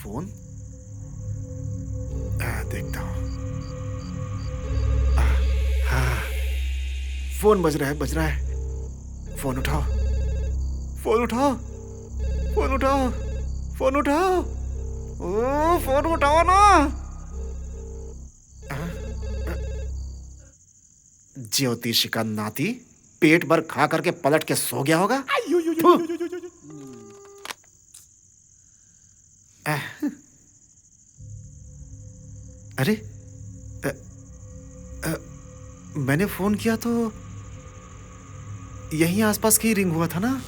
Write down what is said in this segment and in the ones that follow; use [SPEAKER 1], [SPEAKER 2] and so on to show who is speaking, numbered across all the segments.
[SPEAKER 1] Phone. देखता हूँ। हाँ, फोन बज रहा है। फोन उठाओ, फोन उठाओ, फोन उठाओ, फोन उठाओ। ओ, फोन उठाओ ना। ज्योतिष का नाती पेट भर खा करके पलट के सो गया होगा। थू। अरे, अ, अ, मैंने फोन किया तो यहीं आसपास की रिंग हुआ था ना।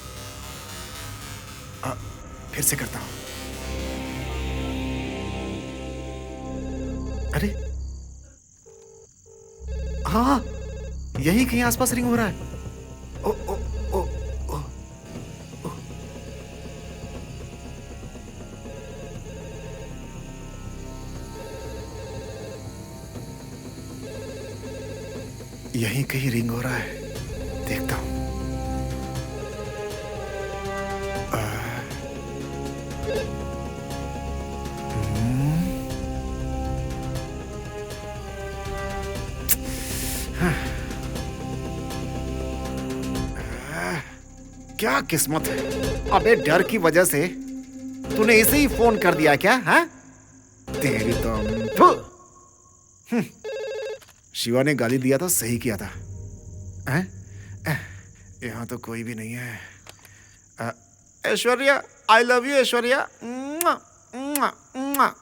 [SPEAKER 1] फिर से करता हूं। अरे हाँ, यही कहीं आसपास रिंग हो रहा है। ओ ओ ओ ओ, ओ। यहीं कहीं रिंग हो रहा है। देखता हूं। क्या किस्मत है। अबे डर की वजह से तूने इसे ही फोन कर दिया क्या? हाँ, तेरी तो शिवा ने गाली दिया था, सही किया था। हैं? यहाँ तो कोई भी नहीं है। Aishwarya, I love you Aishwarya. मुआ, मुआ, मुआ।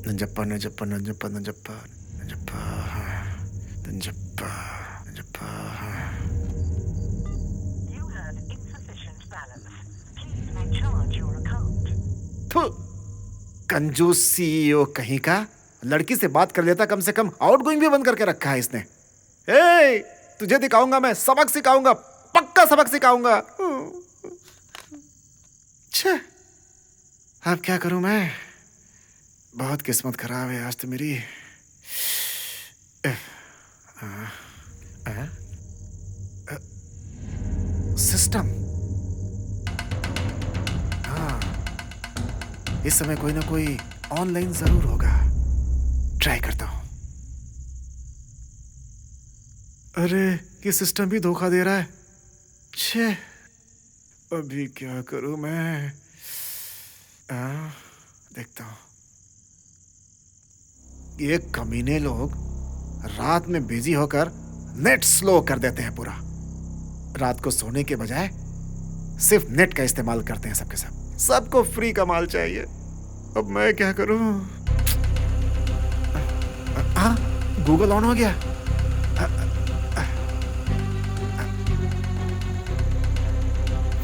[SPEAKER 1] Nanjappa Nanjappa Nanjappa Nanjappa Nanjappa Nanjappa Nanjappa.
[SPEAKER 2] You have insufficient balance. Please recharge your account.
[SPEAKER 1] थू, कंजूस सीईओ कहीं का। लड़की से बात कर लेता, कम से कम आउटगोइंग भी बंद करके रखा है इसने। ए, तुझे दिखाऊंगा मैं, सबक सिखाऊंगा, पक्का सबक सिखाऊंगा। छे, अब क्या करूं मैं? बहुत किस्मत खराब है आज तो मेरी। सिस्टम। हाँ, इस समय कोई ना कोई ऑनलाइन जरूर होगा। ट्राई करता हूं। अरे, ये सिस्टम भी धोखा दे रहा है। छे, अभी क्या करूं मैं? देखता हूं। ये कमीने लोग रात में बिजी होकर नेट स्लो कर देते हैं पूरा। रात को सोने के बजाय सिर्फ नेट का इस्तेमाल करते हैं सबके सब। सबको फ्री का माल चाहिए। अब मैं क्या करूं? हाँ, गूगल ऑन हो गया।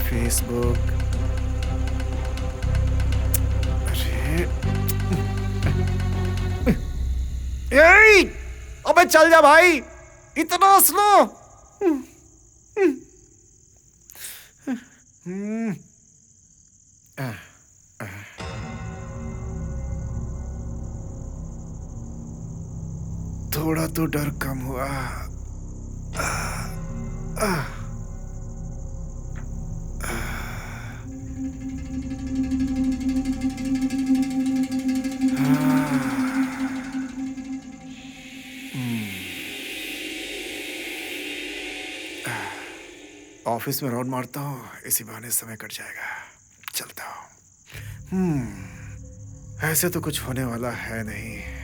[SPEAKER 1] फेसबुक। अरे, ए, अबे चल जा भाई, इतना स्लो। थोड़ा तो डर कम हुआ। ऑफिस में राउंड मारता हूँ, इसी बहाने समय कट जाएगा। चलता हूँ। ऐसे तो कुछ होने वाला है नहीं।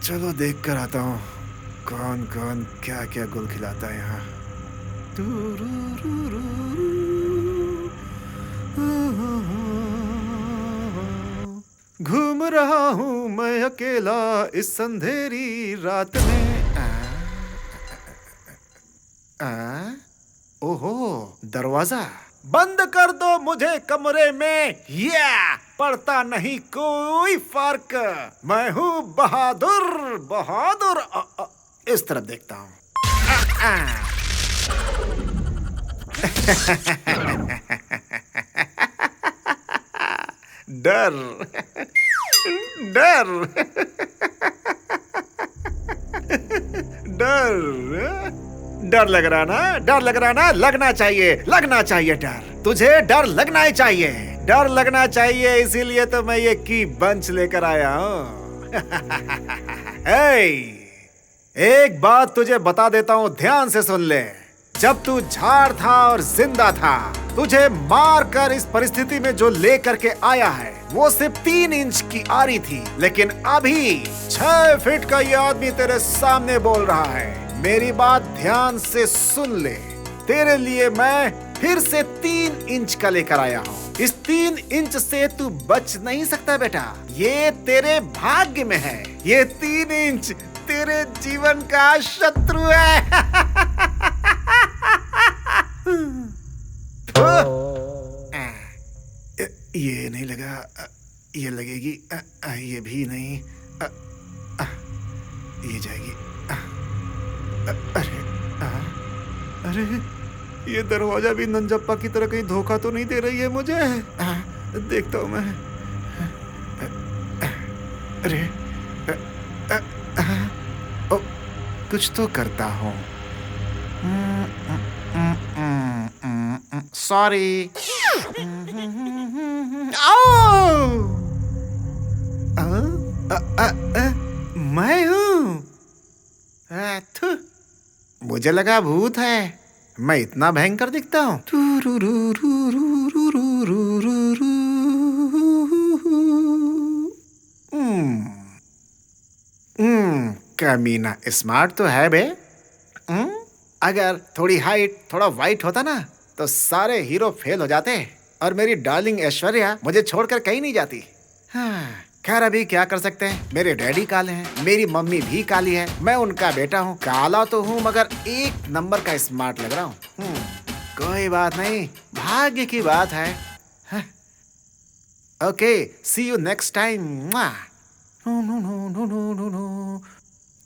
[SPEAKER 1] चलो देख कर आता हूँ कौन कौन क्या क्या गुल खिलाता है यहाँ। घूम रहा हूँ मैं अकेला इस अंधेरी रात में। ओहो, दरवाजा बंद कर दो मुझे कमरे में। पड़ता नहीं कोई फर्क। मैं हूँ बहादुर बहादुर। इस तरफ देखता हूँ। डर डर डर डर लग रहा ना, डर लग रहा ना, लगना चाहिए डर। तुझे डर लगना ही चाहिए, डर लगना चाहिए, इसीलिए तो मैं ये की बंच लेकर आया हूँ। एक बात तुझे बता देता हूँ, ध्यान से सुन ले। जब तू झाड़ था और जिंदा था, तुझे मार कर इस परिस्थिति में जो लेकर के आया है वो सिर्फ 3 इंच की आरी थी, लेकिन अभी 6 फीट का ये आदमी तेरे सामने बोल रहा है। मेरी बात ध्यान से सुन ले, तेरे लिए मैं फिर से 3 इंच का लेकर आया हूँ। इस 3 इंच से तू बच नहीं सकता बेटा, ये तेरे भाग्य में है। ये 3 इंच तेरे जीवन का शत्रु है। ये नहीं लगा, ये लगेगी, ये भी नहीं, ये जाएगी। अरे ये दरवाजा भी नंजप्पा की तरह कहीं धोखा तो नहीं दे रही है मुझे। देखता हूं मैं। अरे कुछ तो करता हूँ। सॉरी। मैं हूँ? मुझे लगा भूत है, मैं इतना भयंकर दिखता हूँ। कमीना स्मार्ट तो है बे। अगर थोड़ी हाइट, थोड़ा वाइट होता ना तो सारे हीरो फेल हो जाते और मेरी डार्लिंग ऐश्वर्या मुझे छोड़कर कहीं नहीं जाती। खैर अभी क्या कर सकते हैं, मेरे डैडी काले हैं, मेरी मम्मी भी काली है, मैं उनका बेटा हूँ। काला तो हूँ मगर 1 नंबर का स्मार्ट लग रहा हूँ। कोई बात नहीं, भाग्य की बात है। Okay, see you next time.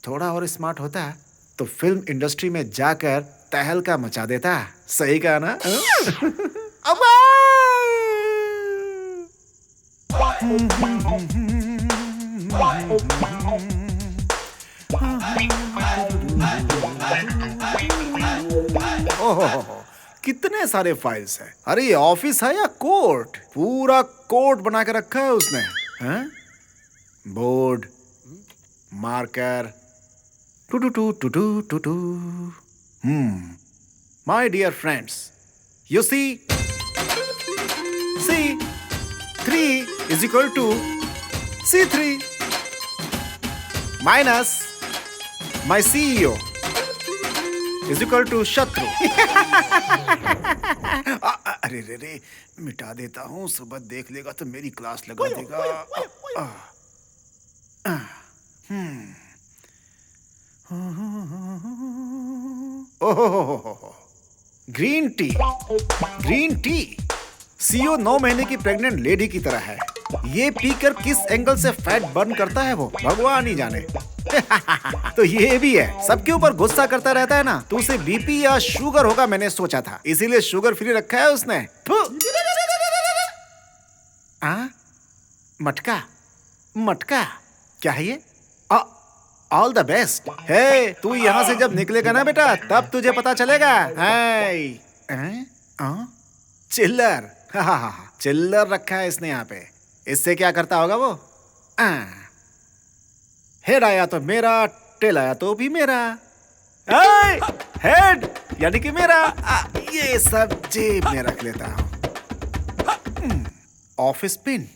[SPEAKER 1] थोड़ा और स्मार्ट होता तो फिल्म इंडस्ट्री में जाकर तहलका मचा देता। सही कहा ना? ओह, कितने सारे फाइल्स हैं। अरे ये ऑफिस है या कोर्ट? पूरा कोर्ट बना के रखा है उसने। हैं? Board, marker, too. My dear friends, you see 3 is equal to C3 minus my CEO is equal to शत्रु। अरे रे मिटा देता हूँ, सुबह देख लेगा तो मेरी क्लास लगा देगा। ओहो, ग्रीन टी। सीओ 9 महीने की प्रेग्नेंट लेडी की तरह है। ये पीकर किस एंगल से फैट बर्न करता है वो भगवान ही जाने। तो ये भी है, सबके ऊपर गुस्सा करता रहता है ना, तो उसे बीपी या शुगर होगा मैंने सोचा था, इसीलिए शुगर फ्री रखा है उसने। मटका क्या है ये? All the best. हे, तू यहाँ से जब निकलेगा ना बेटा, तब तुझे पता चलेगा। चिल्लर, चिल्लर रखा है इसने यहाँ पे, इससे क्या करता होगा वो? हेड आया तो मेरा, टेल आया तो भी मेरा। हेड यानी कि मेरा, ये सब जेब में रख लेता हूँ। ऑफिस पिन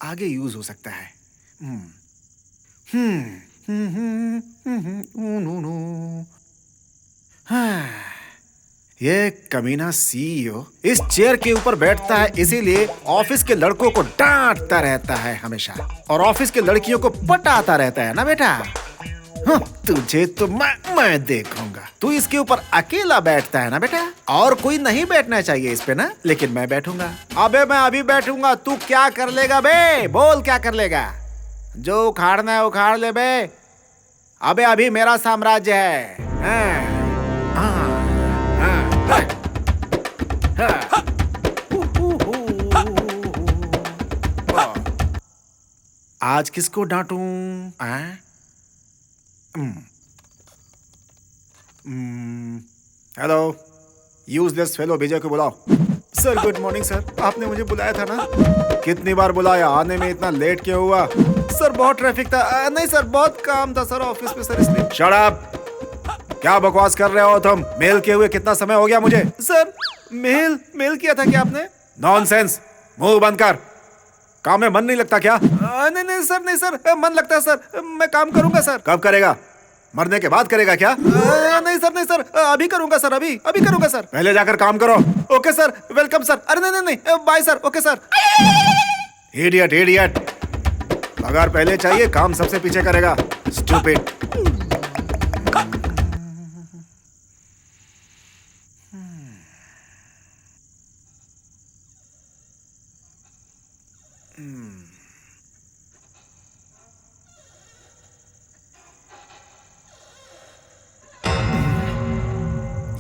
[SPEAKER 1] आगे यूज हो सकता है। ये कमीना सीईओ इस चेयर के ऊपर बैठता है, इसीलिए ऑफिस के लड़कों को डांटता रहता है हमेशा, और ऑफिस के लड़कियों को पटाता रहता है ना बेटा। तुझे तो मैं देखूंगा। तू इसके ऊपर अकेला बैठता है ना बेटा, और कोई नहीं बैठना चाहिए इस पे ना, लेकिन मैं बैठूंगा। अबे मैं अभी बैठूंगा, तू क्या कर लेगा बे? बोल क्या कर लेगा? जो उखाड़ना है उखाड़ ले बे। अबे अभी मेरा साम्राज्य है। आज किसको डांटूं? हेलो, यूजलेस फेलो विजय को बुलाओ। सर गुड मॉर्निंग सर, आपने मुझे बुलाया था ना? कितनी बार बुलाया, आने में इतना लेट क्यों हुआ? सर बहुत ट्रैफिक था। नहीं सर, बहुत काम था सर ऑफिस में सर, इसलिए। Shut up! क्या बकवास कर रहे हो तुम? मेल किए हुए कितना समय हो गया मुझे? सर मेल किया था क्या आपने? नॉनसेंस, मुंह बंद कर। काम में मन नहीं लगता क्या? नहीं सर, मन लगता है सर, मैं काम करूंगा सर। कब करेगा? मरने के बाद करेगा क्या? नहीं सर, अभी करूंगा सर, अभी करूंगा सर। पहले जाकर काम करो। Okay sir, welcome sir. अरे नहीं, bye sir, okay sir. Idiot, पगार पहले चाहिए, काम सबसे पीछे करेगा। स्टूपिड।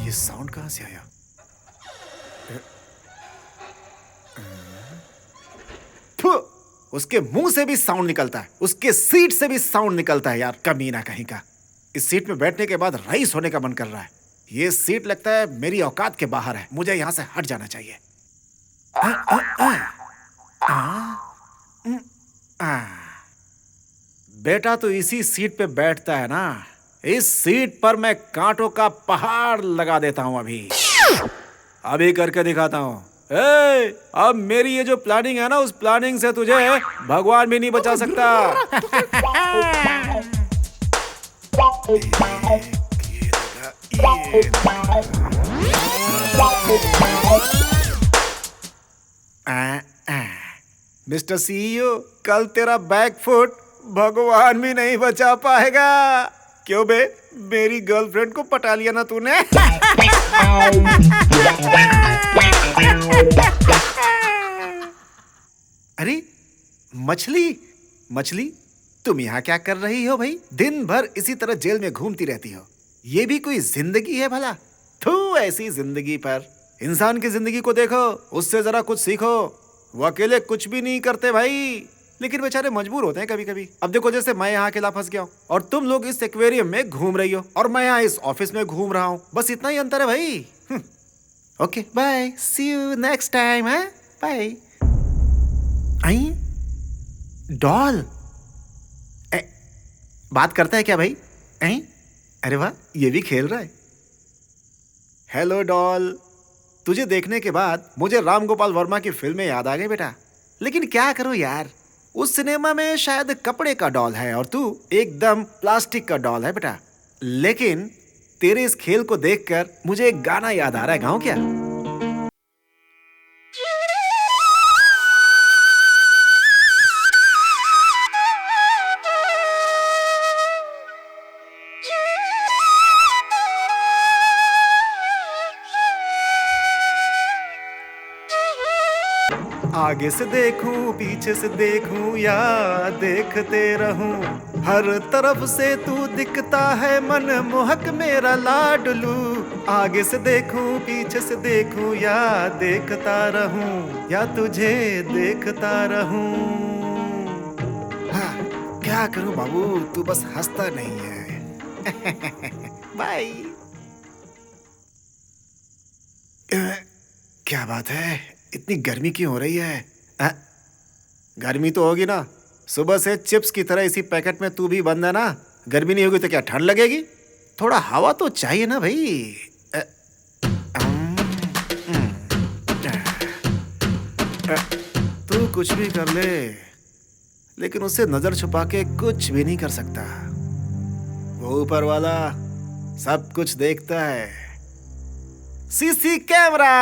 [SPEAKER 1] ये साउंड कहां से आया? फु! उसके मुंह से भी साउंड निकलता है, उसके सीट से भी साउंड निकलता है यार, कमीना कहीं का। इस सीट में बैठने के बाद रईस होने का मन कर रहा है। ये सीट लगता है मेरी औकात के बाहर है, मुझे यहां से हट जाना चाहिए। बेटा तो इसी सीट पे बैठता है ना, इस सीट पर मैं कांटों का पहाड़ लगा देता हूं। अभी करके दिखाता हूं। अब मेरी ये जो प्लानिंग है ना, उस प्लानिंग से तुझे भगवान भी नहीं बचा सकता। मिस्टर सीईओ, कल तेरा बैकफुट भगवान भी नहीं बचा पाएगा। क्यों बे, मेरी गर्लफ्रेंड को पटा लिया ना तूने? अरे मछली, तुम यहाँ क्या कर रही हो भाई? दिन भर इसी तरह जेल में घूमती रहती हो। ये भी कोई जिंदगी है भला? थू ऐसी जिंदगी पर। इंसान की जिंदगी को देखो, उससे जरा कुछ सीखो। वो अकेले कुछ भी नहीं करते भाई, लेकिन बेचारे मजबूर होते हैं कभी कभी। अब देखो, जैसे मैं यहाँ अकेला फंस गया हूँ और तुम लोग इस एक्वेरियम में घूम रही हो और मैं यहाँ इस ऑफिस में घूम रहा हूँ। बस इतना ही अंतर है भाई। Okay bye, see you next time. है बाय। आई डॉल बात करता है क्या भाई? अरे वाह, ये भी खेल रहा है। हेलो डॉल, तुझे देखने के बाद मुझे राम गोपाल वर्मा की फिल्में याद आ गई बेटा। लेकिन क्या करूं यार, उस सिनेमा में शायद कपड़े का डॉल है और तू एकदम प्लास्टिक का डॉल है बेटा। लेकिन तेरे इस खेल को देखकर मुझे एक गाना याद आ रहा है, गाऊं क्या? आगे से देखूं पीछे से देखूं या देखते रहूं, हर तरफ से तू दिखता है मन मोहक मेरा लाडलू। आगे से देखूं पीछे से देखूं या देखता रहूं या तुझे देखता रहूं। हाँ, क्या करूं बाबू, तू बस हंसता नहीं है। बाय। क्या बात है, इतनी गर्मी क्यों हो रही है? गर्मी तो होगी ना, सुबह से चिप्स की तरह इसी पैकेट में तू भी बंद है ना। गर्मी नहीं होगी तो क्या ठंड लगेगी? थोड़ा हवा तो चाहिए ना भाई। तू कुछ भी कर ले, लेकिन उससे नजर छुपा के कुछ भी नहीं कर सकता। वो ऊपर वाला सब कुछ देखता है, सीसी कैमरा।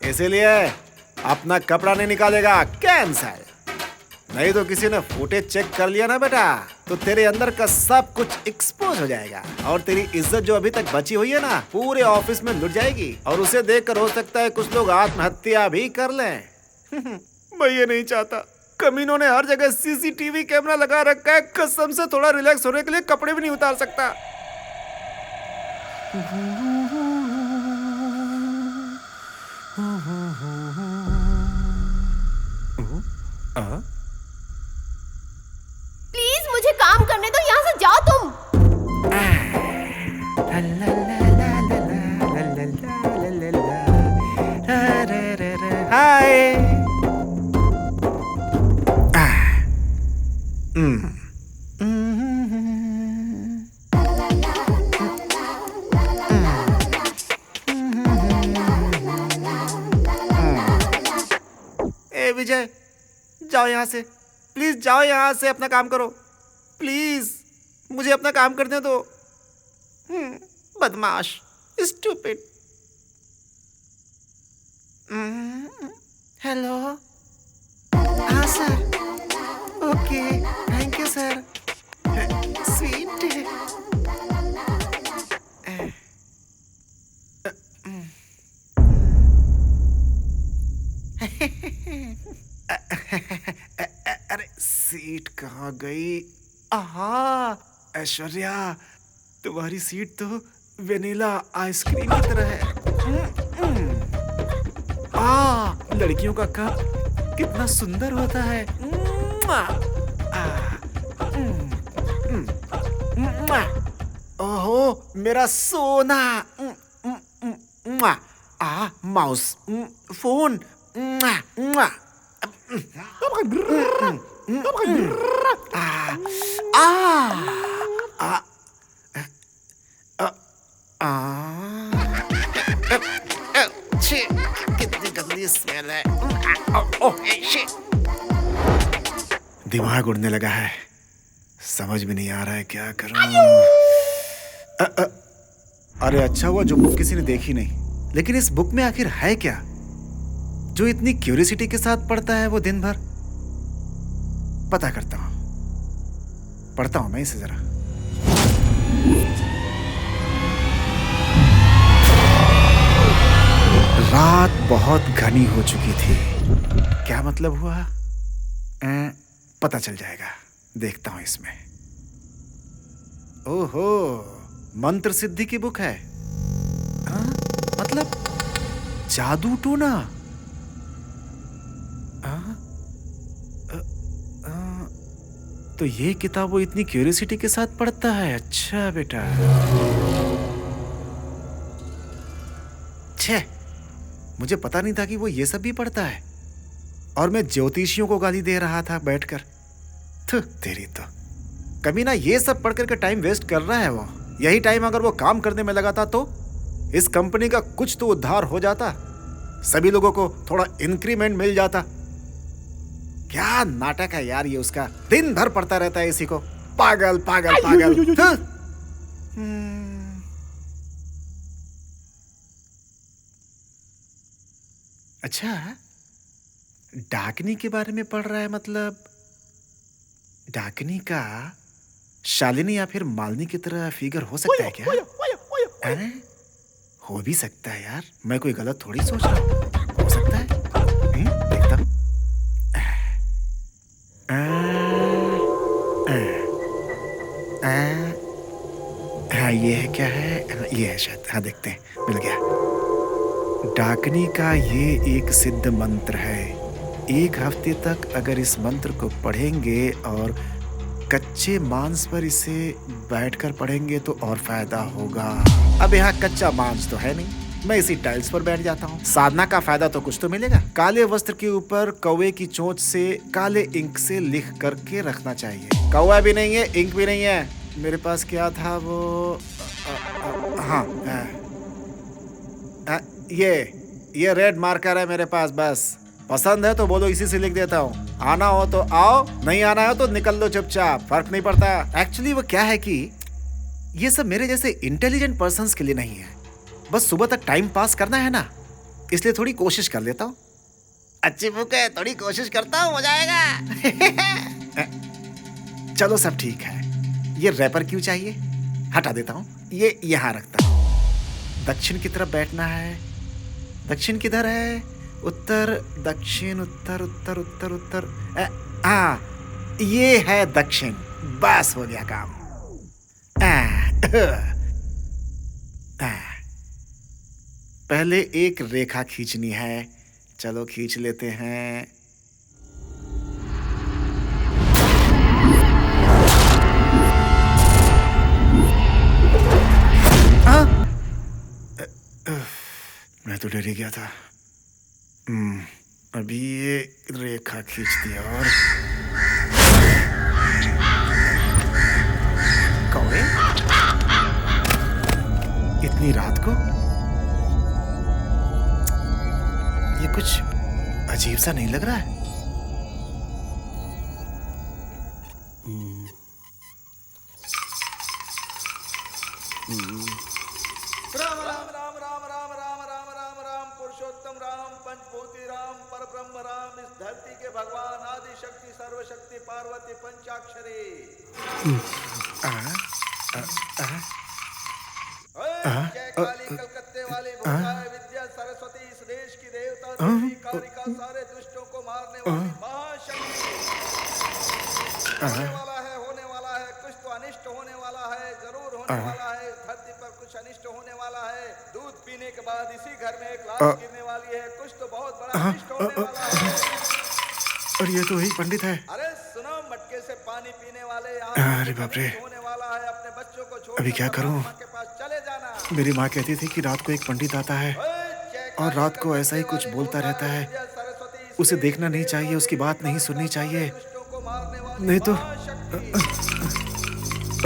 [SPEAKER 1] इसीलिए अपना कपड़ा नहीं निकालेगा, कैंसल। नहीं तो किसी ने फुटेज चेक कर लिया ना बेटा, तो तेरे अंदर का सब कुछ एक्सपोज हो जाएगा और तेरी इज्जत जो अभी तक बची हुई है ना, पूरे ऑफिस में लुट जाएगी। और उसे देखकर हो सकता है कुछ लोग आत्महत्या भी कर लें। मैं ये नहीं चाहता। कमीनों ने हर जगह सीसीटीवी कैमरा लगा रखा है, कसम से थोड़ा रिलैक्स होने के लिए कपड़े भी नहीं उतार सकता। विजय, जाओ यहाँ से, प्लीज जाओ यहाँ से, अपना काम करो प्लीज, मुझे अपना काम करने दो। बदमाश, स्टूपिड। हेलो, हाँ sir, okay, thank you sir, sweet. अरे सीट कहाँ गई? आहा, ऐश्वर्या, तुम्हारी सीट तो वेनिला आइसक्रीम की तरह है। लड़कियों का कप कितना सुंदर होता है। ओहो, मेरा सोना। Mouse, phone. कितनी गंदी स्मेल है। दिमाग उड़ने लगा है, समझ में नहीं आ रहा है क्या करूं। अरे अच्छा हुआ जो बुक किसी ने देखी नहीं, लेकिन इस बुक में आखिर है क्या जो इतनी क्यूरियोसिटी के साथ पढ़ता है वो दिन भर? पता करता हूं, पढ़ता हूं मैं इसे जरा। रात बहुत घनी हो चुकी थी। क्या मतलब हुआ? पता चल जाएगा, देखता हूं इसमें। ओहो, मंत्र सिद्धि की बुक है। मतलब जादू टोना। तो ये किताब वो इतनी क्यूरियोसिटी के साथ पढ़ता है। अच्छा बेटा, छे, मुझे पता नहीं था कि वो ये सब भी पढ़ता है, और मैं ज्योतिषियों को गाली दे रहा था बैठकर। तेरी तो कभी ना, ये सब पढ़ करके टाइम वेस्ट कर रहा है वो। यही टाइम अगर वो काम करने में लगाता तो इस कंपनी का कुछ तो उद्धार हो जाता, सभी लोगों को थोड़ा इंक्रीमेंट मिल जाता। क्या नाटक है यार ये उसका, दिन भर पढ़ता रहता है इसी को। पागल पागल पागल। अच्छा, डाकनी के बारे में पढ़ रहा है। मतलब डाकनी का शालिनी या फिर मालिनी की तरह फिगर हो सकता है क्या? अरे हो भी सकता है यार, मैं कोई गलत थोड़ी सोच रहा हूँ। हो सकता है, देखता हूँ। हाँ ये है, क्या है? ये है शायद। हाँ देखते हैं, मिल गया। डाकनी का ये एक सिद्ध मंत्र है। 1 हफ्ते तक अगर इस मंत्र को पढ़ेंगे और कच्चे मांस पर इसे बैठकर पढ़ेंगे तो और फायदा होगा। अब यहाँ कच्चा मांस तो है नहीं, मैं इसी टाइल्स पर बैठ जाता हूँ। साधना का फायदा तो कुछ तो मिलेगा। काले वस्त्र के ऊपर कौवे की चोंच से काले इंक से लिख करके रखना चाहिए। कौवा भी नहीं है, इंक भी नहीं है। मेरे पास क्या था वो? हाँ, ये रेड मार्कर है मेरे पास। बस पसंद है तो बोलो, इसी से लिख देता हूँ। आना हो तो आओ, नहीं आना हो तो निकल लो चुपचाप, फर्क नहीं पड़ता। एक्चुअली वो क्या है कि ये सब मेरे जैसे इंटेलिजेंट पर्सन्स के लिए नहीं है। बस सुबह तक टाइम पास करना है ना, इसलिए थोड़ी कोशिश कर लेता हूँ। अच्छी बुक है, थोड़ी कोशिश करता हूँ, हो जाएगा। चलो सब ठीक है। ये रैपर क्यों चाहिए? हटा देता हूँ, ये यहाँ रखता हूँ। दक्षिण की तरफ बैठना है। दक्षिण किधर है? उत्तर, दक्षिण, उत्तर, उत्तर, उत्तर, उत्तर। हाँ, ये है दक्षिण। बस हो गया काम। पहले एक रेखा खींचनी है। चलो खींच लेते हैं। मैं तो डर ही गया था। अभी ये रेखा खींच दिया और कौवे इतनी रात को, ये कुछ अजीब सा नहीं लग रहा है?
[SPEAKER 3] परब्रह्म राम इस धरती के भगवान आदि शक्ति सर्वशक्ति पार्वती पंचाक्षरी। जय काली कलकत्ते वाली भोगाय विद्या सरस्वती इस देश की देवता देवी कालिका सारे दुष्टों को मारने वाली महाशक्ति। होने वाला है कुछ तो अनिष्ट होने वाला है, जरूर होने वाला है। धरती पर कुछ अनिष्ट होने वाला है। दूध पीने के बाद इसी घर में एक लाश गिरने वाली है। कुछ तो बहुत बड़ा अनिष्ट होने वाला है।
[SPEAKER 1] और ये तो वही पंडित है।
[SPEAKER 3] अरे सुनो, मटके से पानी पीने वाले यहाँ
[SPEAKER 1] अरे बाप रे,
[SPEAKER 3] होने वाला है। अपने बच्चों को छोड़
[SPEAKER 1] अभी क्या करूं?
[SPEAKER 3] के पास चले जाना।
[SPEAKER 1] मेरी माँ कहती थी कि रात को एक पंडित आता है और रात को ऐसा ही कुछ बोलता रहता है। उसे देखना नहीं चाहिए, उसकी बात नहीं सुननी चाहिए, नहीं तो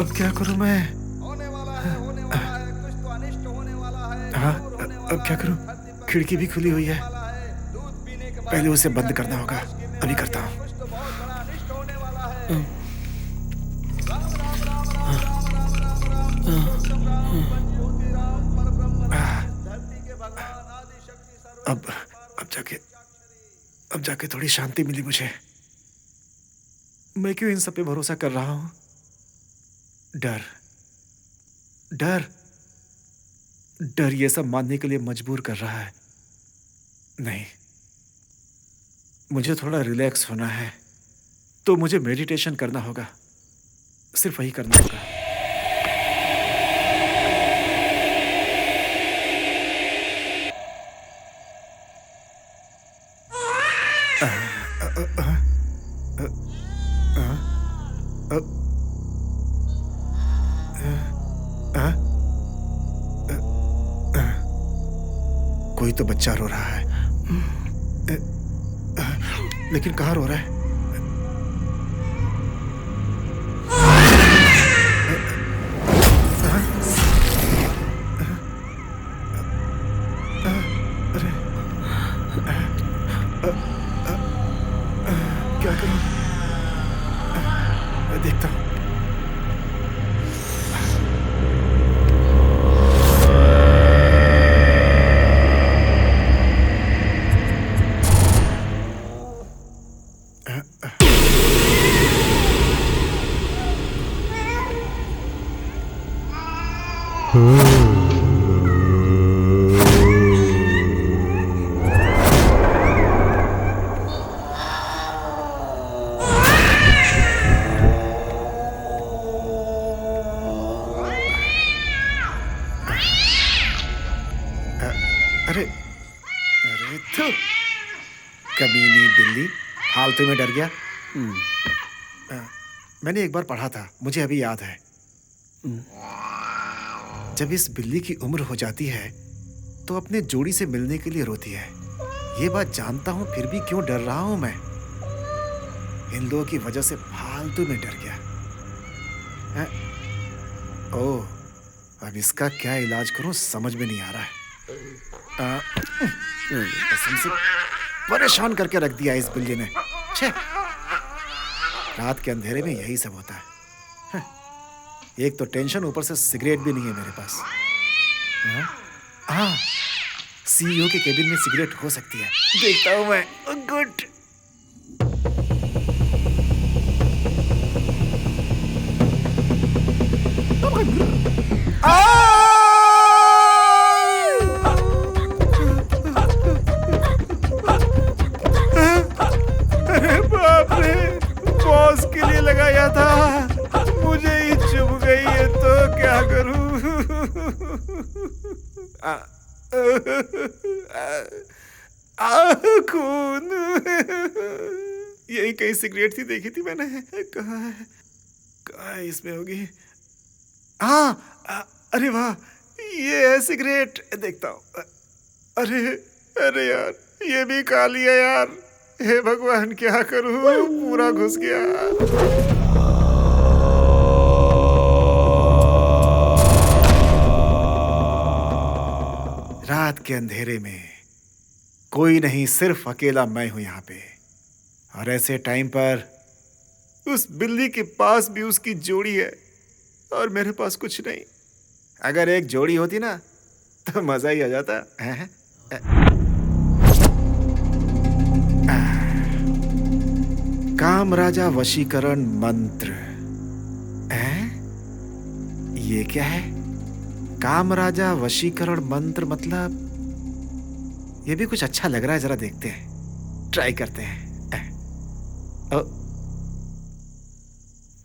[SPEAKER 1] अब क्या करूं मैं?
[SPEAKER 3] होने वाला है कुछ तो अनिष्ट होने वाला है।
[SPEAKER 1] हाँ, अब क्या करूं? खिड़की भी खुली हुई है,
[SPEAKER 3] दूध पीने के बाद
[SPEAKER 1] पहले उसे बंद करना होगा। अभी करता हूँ।
[SPEAKER 3] कुछ तो बहुत बड़ा अनिष्ट होने वाला है। धरती के भगवान आदि शक्ति सर्व।
[SPEAKER 1] अब जाके थोड़ी शांति मिली मुझे। मैं क्यों इन सब पे भरोसा कर रहा हूं? डर डर डर ये सब मानने के लिए मजबूर कर रहा है। नहीं, मुझे थोड़ा रिलैक्स होना है, तो मुझे मेडिटेशन करना होगा। सिर्फ वही करना होगा। कोई तो बच्चा रो रहा है, लेकिन कहाँ रो रहा है? अरे, क्या करूं? देखता हूं। अरे अरे तो कमीनी बिल्ली, फालतू में डर गया। मैंने एक बार पढ़ा था, मुझे अभी याद है। जब इस बिल्ली की उम्र हो जाती है तो अपने जोड़ी से मिलने के लिए रोती है। ये बात जानता हूं, फिर भी क्यों डर रहा हूं मैं? इन लोगों की वजह से फालतू में डर गया। ओह, अब इसका क्या इलाज करूं समझ में नहीं आ रहा है। कसम से परेशान करके रख दिया इस बिल्ली ने। छे, रात के अंधेरे में यही सब होता है। एक तो टेंशन, ऊपर से सिगरेट भी नहीं है मेरे पास। हाँ, सीईओ के केबिन में सिगरेट हो सकती है, देखता हूं मैं। गुड। अरे बाप रे, बॉस के लिए लगाया था, मुझे ही चुभ गई है, तो क्या करूं? खून। यही कहीं सिगरेट थी, देखी थी मैंने। कहाँ है इसमें होगी। हाँ, अरे वाह, ये है सिगरेट, देखता हूँ। अरे यार, ये भी खा लिया यार। हे भगवान, क्या करूं? पूरा घुस गया। रात के अंधेरे में कोई नहीं, सिर्फ अकेला मैं हूं यहाँ पे। और ऐसे टाइम पर उस बिल्ली के पास भी उसकी जोड़ी है और मेरे पास कुछ नहीं। अगर एक जोड़ी होती ना तो मजा ही आ जाता। काम राजा वशीकरण मंत्र। हैं? ये क्या है? काम राजा वशीकरण मंत्र मतलब ये भी कुछ अच्छा लग रहा है, जरा देखते हैं, ट्राई करते हैं।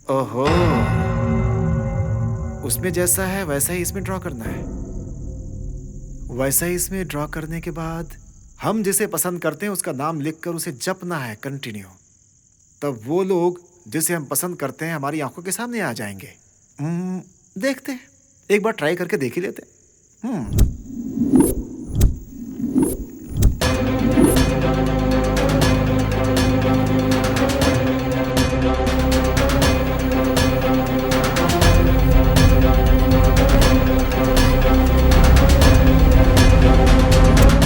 [SPEAKER 1] ओहो, उसमें जैसा है वैसा ही इसमें ड्रॉ करना है। वैसा ही इसमें ड्रॉ करने के बाद हम जिसे पसंद करते हैं उसका नाम लिखकर उसे जपना है कंटिन्यू। तब वो लोग जिसे हम पसंद करते हैं हमारी आंखों के सामने आ जाएंगे। देखते हैं, एक बार ट्राई करके देख ही लेते हैं।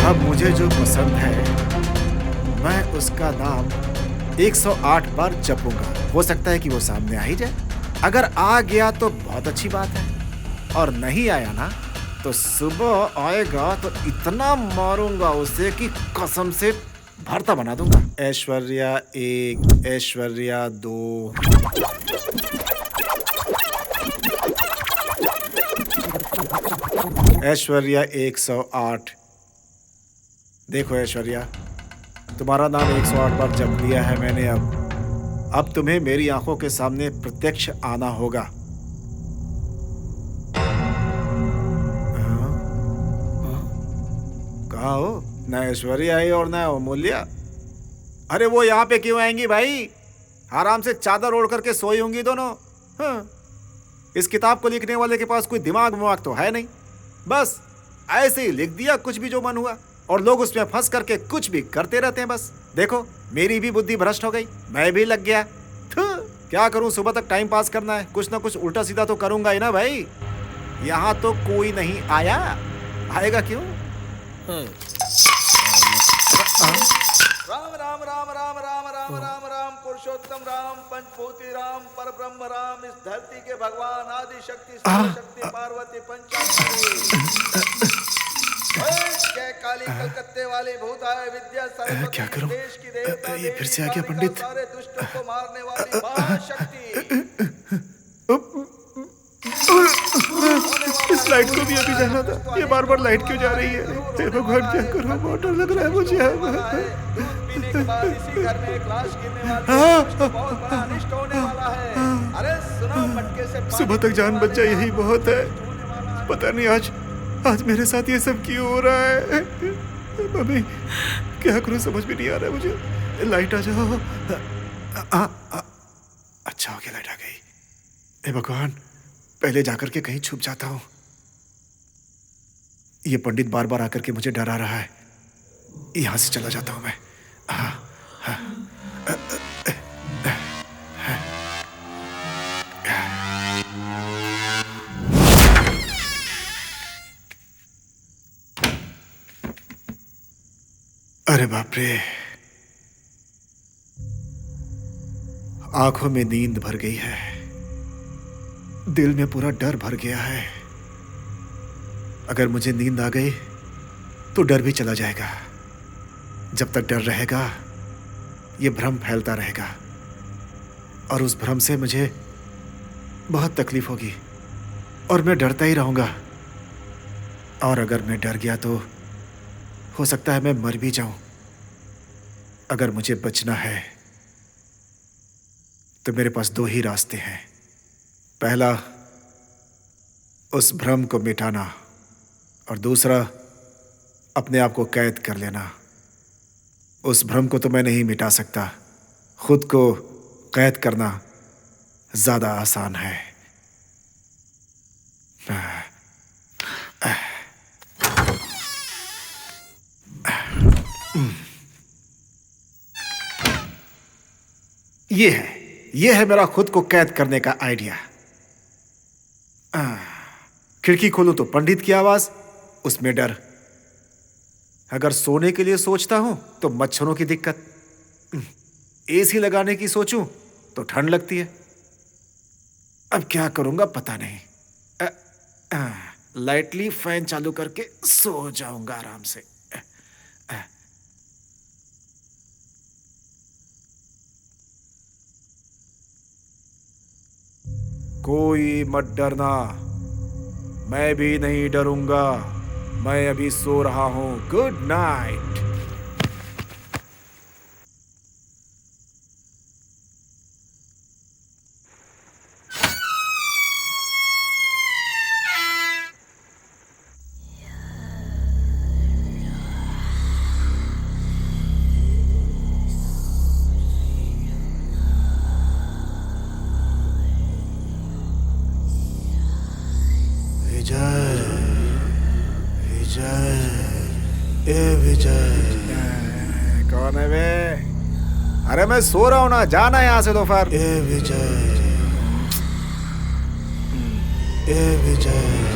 [SPEAKER 1] अब मुझे जो पसंद है मैं उसका नाम 108 बार जपूंगा। हो सकता है कि वो सामने आ ही जाए। अगर आ गया तो बहुत अच्छी बात है, और नहीं आया ना तो सुबह आएगा तो इतना मारूंगा उसे कि कसम से भरता बना दूंगा। ऐश्वर्या 1, ऐश्वर्या 2। ऐश्वर्या 108। देखो ऐश्वर्या, तुम्हारा नाम 108 बार जप लिया है मैंने। अब तुम्हें मेरी आंखों के सामने प्रत्यक्ष आना होगा। कहाँ हो? ना ऐश्वर्या आई और ना अमूल्या। अरे वो यहाँ पे क्यों आएंगी भाई? आराम से चादर ओढ़ करके सोई होंगी दोनों। हाँ। इस किताब को लिखने वाले के पास कोई दिमाग विमाग तो है नहीं, बस ऐसे ही लिख दिया कुछ भी जो मन हुआ, और लोग उसमें फंस करके कुछ भी करते रहते हैं। बस देखो, मेरी भी बुद्धि भ्रष्ट हो गई, मैं भी लग गया। क्या करूं, सुबह तक टाइम पास करना है, कुछ ना कुछ उल्टा सीधा तो करूंगा ही ना भाई। यहाँ तो कोई नहीं आया, आएगा क्यों?
[SPEAKER 3] राम राम राम राम राम राम राम राम पुरुषोत्तम राम पंचभूति राम परब्रह्म राम, इस धरती के भगवान आदि शक्ति शक्ति पार्वती पंचाक्षरी। जय काली कलकत्ते वाली भूताय विद्या सरस्वती,
[SPEAKER 1] क्या करूं?
[SPEAKER 3] देश की देवता
[SPEAKER 1] ये फिर से आ गया पंडित।
[SPEAKER 3] सारे दुष्टों को मारने वाली महाशक्ति।
[SPEAKER 1] इस लाइट को भी अभी जाना था, ये बार बार लाइट क्यों जा रही है? हे भगवान, क्या करूं? बहुत डर लग रहा है मुझे।
[SPEAKER 3] दूध पीने के बाद इसी घर में एक लाश गिरने वाली है, कुछ तो बहुत बड़ा अनिष्ट होने वाला है। अरे सुनो, मटके से
[SPEAKER 1] सुबह तक जान बच जाए यही बहुत है। पता नहीं आज मेरे साथ ये सब क्यों हो रहा है। मम्मी, क्या करूं समझ में नहीं आ रहा है मुझे। लाइट आ जाओ। अच्छा हो गया, लाइट आ गई। हे भगवान, पहले जाकर के कहीं छुप जाता हूं। ये पंडित बार बार आकर के मुझे डरा रहा है, यहां से चला जाता हूं मैं। अरे बाप रे, आंखों में नींद भर गई है, दिल में पूरा डर भर गया है। अगर मुझे नींद आ गई तो डर भी चला जाएगा। जब तक डर रहेगा ये भ्रम फैलता रहेगा, और उस भ्रम से मुझे बहुत तकलीफ होगी, और मैं डरता ही रहूंगा। और अगर मैं डर गया तो हो सकता है मैं मर भी जाऊं। अगर मुझे बचना है तो मेरे पास दो ही रास्ते हैं। पहला, उस भ्रम को मिटाना, और दूसरा, अपने आप को कैद कर लेना। उस भ्रम को तो मैं नहीं मिटा सकता, खुद को कैद करना ज्यादा आसान है। ये है मेरा खुद को कैद करने का आइडिया। खिड़की खोलूं तो पंडित की आवाज, उसमें डर। अगर सोने के लिए सोचता हूं तो मच्छरों की दिक्कत। एसी लगाने की सोचूं तो ठंड लगती है। अब क्या करूंगा पता नहीं। लाइटली फैन चालू करके सो जाऊंगा आराम से। कोई मत डरना, मैं भी नहीं डरूंगा। मैं अभी सो रहा हूं। Good night.
[SPEAKER 4] विजय, विजय, ए विजय।
[SPEAKER 1] कौन है बे? अरे मैं सो रहा हूं ना, जाना यहां से दोपहर।
[SPEAKER 4] ए विजय, ए विजय।